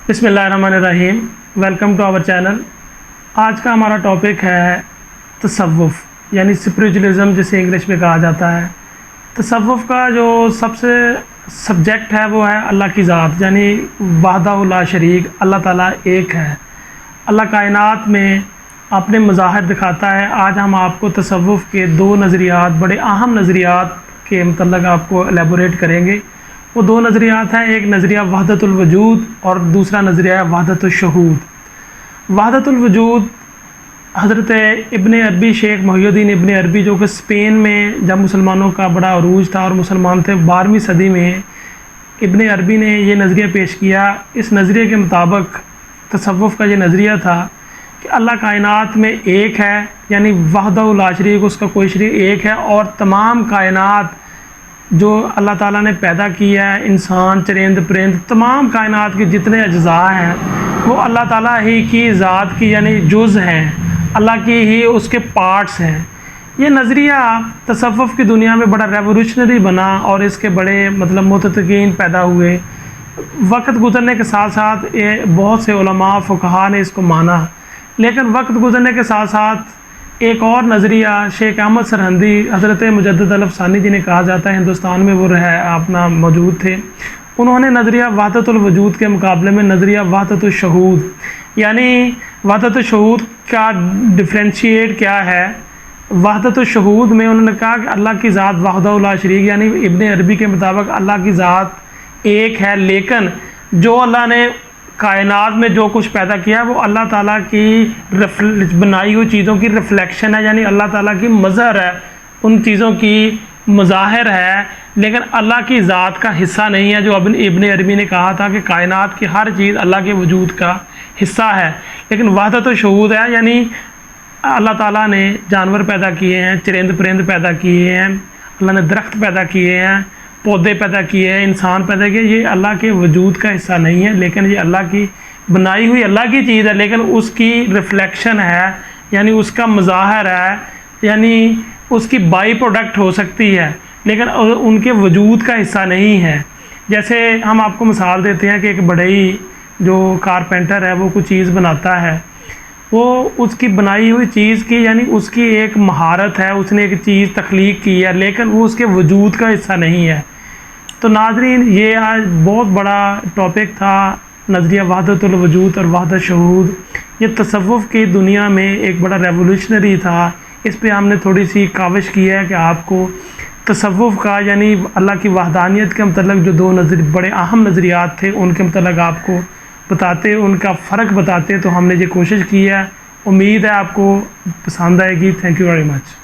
بسم اللہ الرحمن الرحیم، ویلکم ٹو آور چینل۔ آج کا ہمارا ٹاپک ہے تصوف، یعنی اسپریچولیزم جسے انگلش میں کہا جاتا ہے۔ تصوف کا جو سب سے سبجیکٹ ہے وہ ہے اللہ کی ذات، یعنی وحدہ لا شریک، اللہ تعالیٰ ایک ہے۔ اللہ کائنات میں اپنے مظاہر دکھاتا ہے۔ آج ہم آپ کو تصوف کے دو نظریات، بڑے اہم نظریات کے متعلق آپ کو ایلیبوریٹ کریں گے۔ وہ دو نظریات ہیں، ایک نظریہ وحدت الوجود اور دوسرا نظریہ وحدت الشہود۔ وحدت الوجود حضرت ابن عربی، شیخ محی الدین ابن عربی، جو کہ اسپین میں جب مسلمانوں کا بڑا عروج تھا اور مسلمان تھے 12ویں صدی میں، ابن عربی نے یہ نظریہ پیش کیا۔ اس نظریے کے مطابق تصوف کا یہ نظریہ تھا کہ اللہ کائنات میں ایک ہے، یعنی وحدہ لا شریک، اس کا کوئی شریک ایک ہے، اور تمام کائنات جو اللہ تعالیٰ نے پیدا کیا ہے، انسان، چرند پرند، تمام کائنات کے جتنے اجزاء ہیں وہ اللہ تعالیٰ ہی کی ذات کی، یعنی جز ہیں، اللہ کی ہی اس کے پارٹس ہیں۔ یہ نظریہ تصوف کی دنیا میں بڑا ریولیوشنری بنا اور اس کے بڑے محققین پیدا ہوئے۔ وقت گزرنے کے ساتھ ساتھ بہت سے علماء فقہاء نے اس کو مانا، لیکن وقت گزرنے کے ساتھ ساتھ ایک اور نظریہ شیخ احمد سرہندی، حضرت مجدد الافسانی جنہیں کہا جاتا ہے، ہندوستان میں وہ اپنا موجود تھے، انہوں نے نظریہ وحدت الوجود کے مقابلے میں نظریہ وحدت الشہود، یعنی وحدت الشہود کا ڈفرینشیٹ کیا ہے۔ وحدت الشہود میں انہوں نے کہا کہ اللہ کی ذات وحدہ لا شریک، یعنی ابن عربی کے مطابق اللہ کی ذات ایک ہے، لیکن جو اللہ نے کائنات میں جو کچھ پیدا کیا وہ اللہ تعالیٰ کی بنائی ہوئی چیزوں کی ریفلیکشن ہے، یعنی اللہ تعالیٰ کی مظہر ہے، ان چیزوں کی مظاہر ہے، لیکن اللہ کی ذات کا حصہ نہیں ہے۔ جو ابن عربی نے کہا تھا کہ کائنات کی ہر چیز اللہ کے وجود کا حصہ ہے، لیکن وحدت الشہود ہے، یعنی اللہ تعالیٰ نے جانور پیدا کیے ہیں، چرند پرند پیدا کیے ہیں، اللہ نے درخت پیدا کیے ہیں، پودے پیدا کیے ہیں، انسان پیدا کیے، یہ اللہ کے وجود کا حصہ نہیں ہے، لیکن یہ اللہ کی بنائی ہوئی اللہ کی چیز ہے، لیکن اس کی ریفلیکشن ہے، یعنی اس کا مظاہر ہے، یعنی اس کی بائی پروڈکٹ ہو سکتی ہے، لیکن ان کے وجود کا حصہ نہیں ہے۔ جیسے ہم آپ کو مثال دیتے ہیں کہ ایک بڑھئی جو کارپینٹر ہے وہ کوئی چیز بناتا ہے، وہ اس کی بنائی ہوئی چیز کی، یعنی اس کی ایک مہارت ہے، اس نے ایک چیز تخلیق کی ہے، لیکن وہ اس کے وجود کا حصہ نہیں ہے۔ تو ناظرین، یہ آج بہت بڑا ٹاپک تھا، نظریہ وحدت الوجود اور وحدت شہود۔ یہ تصوف کی دنیا میں ایک بڑا ریولیوشنری تھا۔ اس پہ ہم نے تھوڑی سی کاوش کی ہے کہ آپ کو تصوف کا، یعنی اللہ کی وحدانیت کے متعلق جو دو بڑے اہم نظریات تھے ان کے متعلق آپ کو بتاتے، ان کا فرق بتاتے، تو ہم نے یہ کوشش کی ہے۔ امید ہے آپ کو پسند آئے گی۔ Thank you very much.